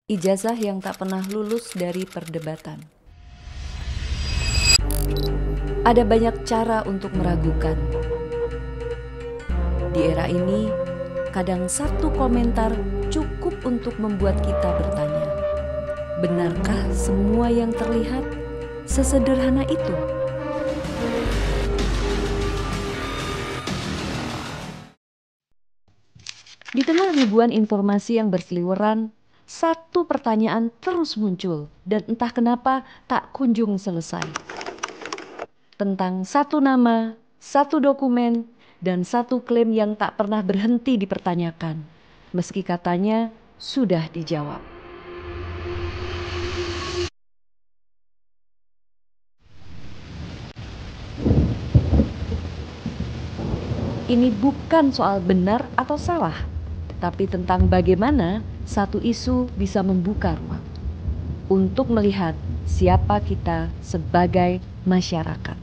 Ijazah yang tak pernah lulus dari perdebatan. Ada banyak cara untuk meragukan. Di era ini, kadang satu komentar cukup untuk membuat kita bertanya, benarkah semua yang terlihat sesederhana itu? Di tengah ribuan informasi yang berseliweran, satu pertanyaan terus muncul dan entah kenapa tak kunjung selesai. Tentang satu nama, satu dokumen, dan satu klaim yang tak pernah berhenti dipertanyakan, meski katanya sudah dijawab. Ini bukan soal benar atau salah, tapi tentang bagaimana satu isu bisa membuka ruang untuk melihat siapa kita sebagai masyarakat.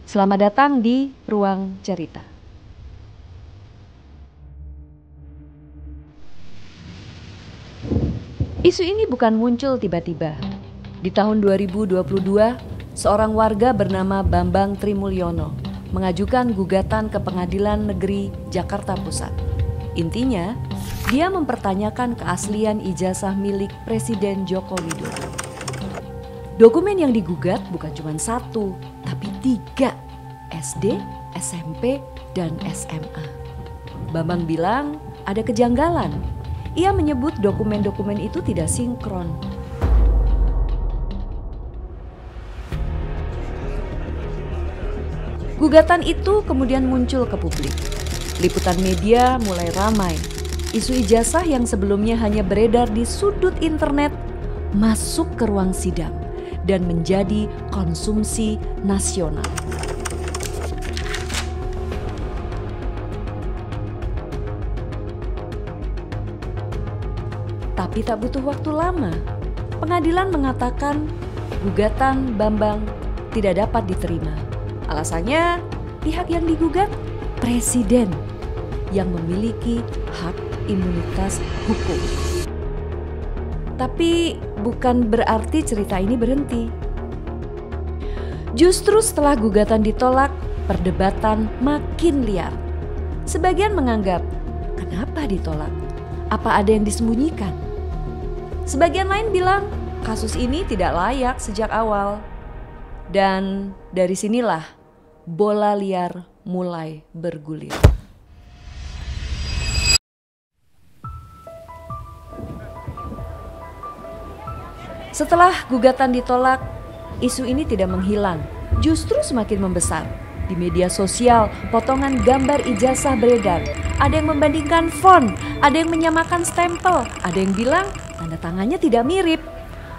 Selamat datang di Ruang Cerita. Isu ini bukan muncul tiba-tiba. Di tahun 2022, seorang warga bernama Bambang Trimulyono mengajukan gugatan ke Pengadilan Negeri Jakarta Pusat. Intinya, dia mempertanyakan keaslian ijazah milik Presiden Joko Widodo. Dokumen yang digugat bukan cuma satu, tapi 3, SD, SMP, dan SMA. Bambang bilang ada kejanggalan. Ia menyebut dokumen-dokumen itu tidak sinkron. Gugatan itu kemudian muncul ke publik. Liputan media mulai ramai. Isu ijazah yang sebelumnya hanya beredar di sudut internet masuk ke ruang sidang dan menjadi konsumsi nasional. Tapi tak butuh waktu lama. Pengadilan mengatakan gugatan Bambang tidak dapat diterima. Alasannya, pihak yang digugat presiden yang memiliki hak imunitas hukum. Tapi bukan berarti cerita ini berhenti. Justru setelah gugatan ditolak, perdebatan makin liar. Sebagian menganggap, kenapa ditolak? Apa ada yang disembunyikan? Sebagian lain bilang, kasus ini tidak layak sejak awal. Dan dari sinilah bola liar mulai bergulir. Setelah gugatan ditolak, isu ini tidak menghilang, justru semakin membesar. Di media sosial, potongan gambar ijazah beredar. Ada yang membandingkan font, ada yang menyamakan stempel, ada yang bilang tanda tangannya tidak mirip.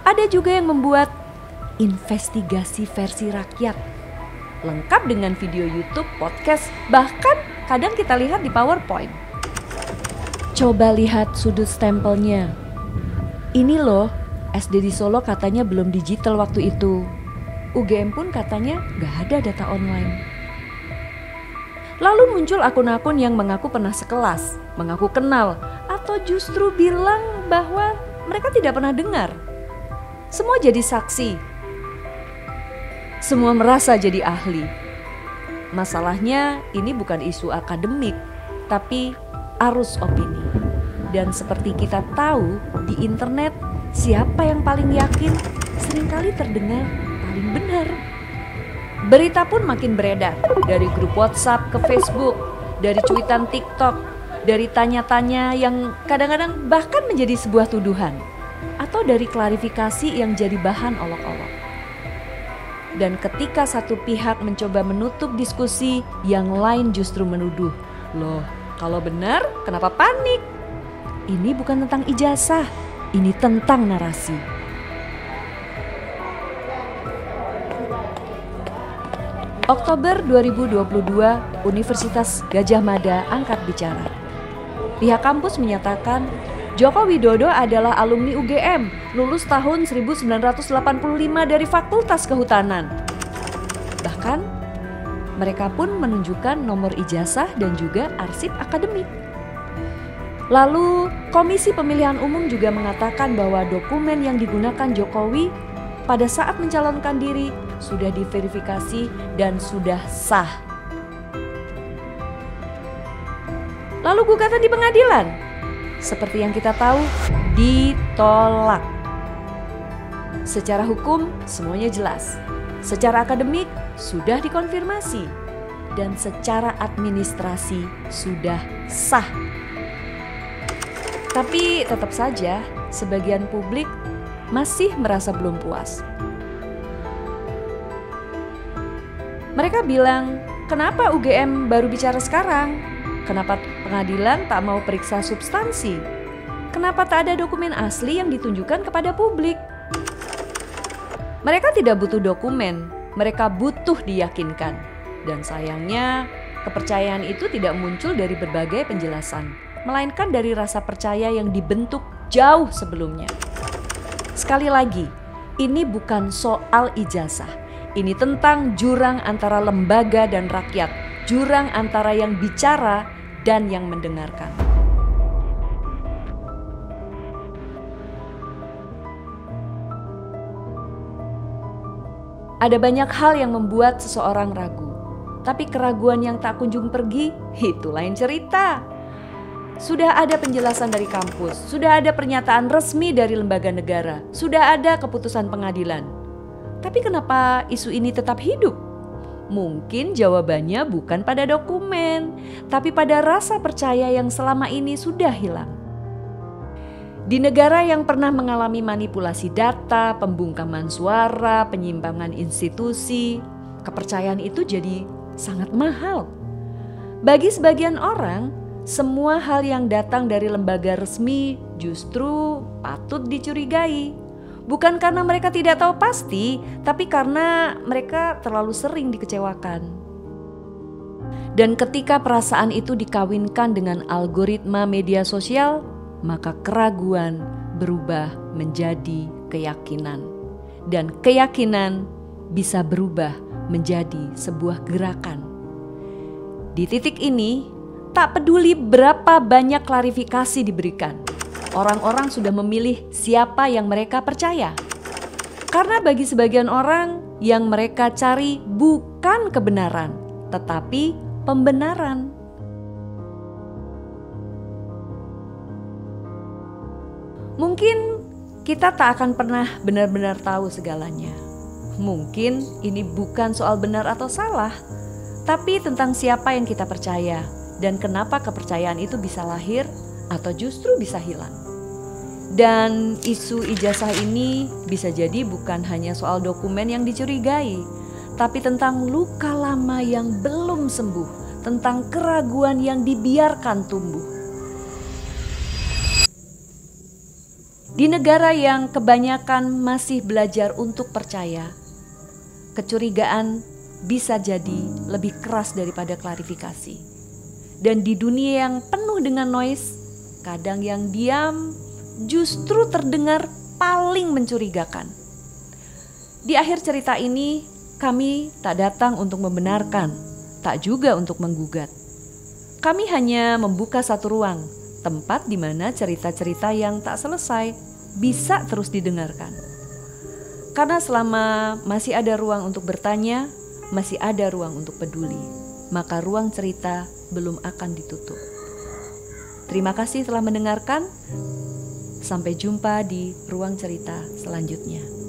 Ada juga yang membuat investigasi versi rakyat, lengkap dengan video YouTube, podcast, bahkan kadang kita lihat di PowerPoint. Coba lihat sudut stempelnya. Ini loh, SD di Solo katanya belum digital waktu itu. UGM pun katanya gak ada data online. Lalu muncul akun-akun yang mengaku pernah sekelas, mengaku kenal, atau justru bilang bahwa mereka tidak pernah dengar. Semua jadi saksi. Semua merasa jadi ahli. Masalahnya ini bukan isu akademik, tapi arus opini. Dan seperti kita tahu, di internet siapa yang paling yakin seringkali terdengar paling benar. Berita pun makin beredar, dari grup WhatsApp ke Facebook, dari cuitan TikTok, dari tanya-tanya yang kadang-kadang bahkan menjadi sebuah tuduhan, atau dari klarifikasi yang jadi bahan olok-olok. Dan ketika satu pihak mencoba menutup diskusi, yang lain justru menuduh, loh kalau benar kenapa panik? Ini bukan tentang ijazah, ini tentang narasi. Oktober 2022, Universitas Gadjah Mada angkat bicara. Pihak kampus menyatakan Joko Widodo adalah alumni UGM, lulus tahun 1985 dari Fakultas Kehutanan. Bahkan, Mereka pun menunjukkan nomor ijazah dan juga arsip akademik. Lalu, Komisi Pemilihan Umum juga mengatakan bahwa dokumen yang digunakan Jokowi pada saat mencalonkan diri sudah diverifikasi dan sudah sah. Lalu gugatan di pengadilan, seperti yang kita tahu, ditolak. Secara hukum semuanya jelas, secara akademik sudah dikonfirmasi, dan secara administrasi sudah sah. Tapi tetap saja sebagian publik masih merasa belum puas. Mereka bilang, kenapa UGM baru bicara sekarang? Kenapa pengadilan tak mau periksa substansi? Kenapa tak ada dokumen asli yang ditunjukkan kepada publik? Mereka tidak butuh dokumen, mereka butuh diyakinkan. Dan sayangnya, kepercayaan itu tidak muncul dari berbagai penjelasan, melainkan dari rasa percaya yang dibentuk jauh sebelumnya. Sekali lagi, ini bukan soal ijazah. Ini tentang jurang antara lembaga dan rakyat, jurang antara yang bicara dan yang mendengarkan. Ada banyak hal yang membuat seseorang ragu, tapi keraguan yang tak kunjung pergi, itu lain cerita. Sudah ada penjelasan dari kampus, sudah ada pernyataan resmi dari lembaga negara, sudah ada keputusan pengadilan. Tapi kenapa isu ini tetap hidup? Mungkin jawabannya bukan pada dokumen, tapi pada rasa percaya yang selama ini sudah hilang. Di negara yang pernah mengalami manipulasi data, pembungkaman suara, penyimpangan institusi, kepercayaan itu jadi sangat mahal. Bagi sebagian orang, semua hal yang datang dari lembaga resmi justru patut dicurigai. Bukan karena mereka tidak tahu pasti, tapi karena mereka terlalu sering dikecewakan. Dan ketika perasaan itu dikawinkan dengan algoritma media sosial, maka keraguan berubah menjadi keyakinan. Dan keyakinan bisa berubah menjadi sebuah gerakan. Di titik ini, tak peduli berapa banyak klarifikasi diberikan, orang-orang sudah memilih siapa yang mereka percaya. Karena bagi sebagian orang, yang mereka cari bukan kebenaran, tetapi pembenaran. Mungkin kita tak akan pernah benar-benar tahu segalanya. Mungkin ini bukan soal benar atau salah, tapi tentang siapa yang kita percaya dan kenapa kepercayaan itu bisa lahir atau justru bisa hilang. Dan isu ijazah ini bisa jadi bukan hanya soal dokumen yang dicurigai, tapi tentang luka lama yang belum sembuh, tentang keraguan yang dibiarkan tumbuh. Di negara yang kebanyakan masih belajar untuk percaya, kecurigaan bisa jadi lebih keras daripada klarifikasi. Dan di dunia yang penuh dengan noise, kadang yang diam justru terdengar paling mencurigakan. Di akhir cerita ini, kami tak datang untuk membenarkan, tak juga untuk menggugat. Kami hanya membuka satu ruang, tempat di mana cerita-cerita yang tak selesai bisa terus didengarkan. Karena selama masih ada ruang untuk bertanya, masih ada ruang untuk peduli, maka ruang cerita belum akan ditutup. Terima kasih telah mendengarkan. Sampai jumpa di ruang cerita selanjutnya.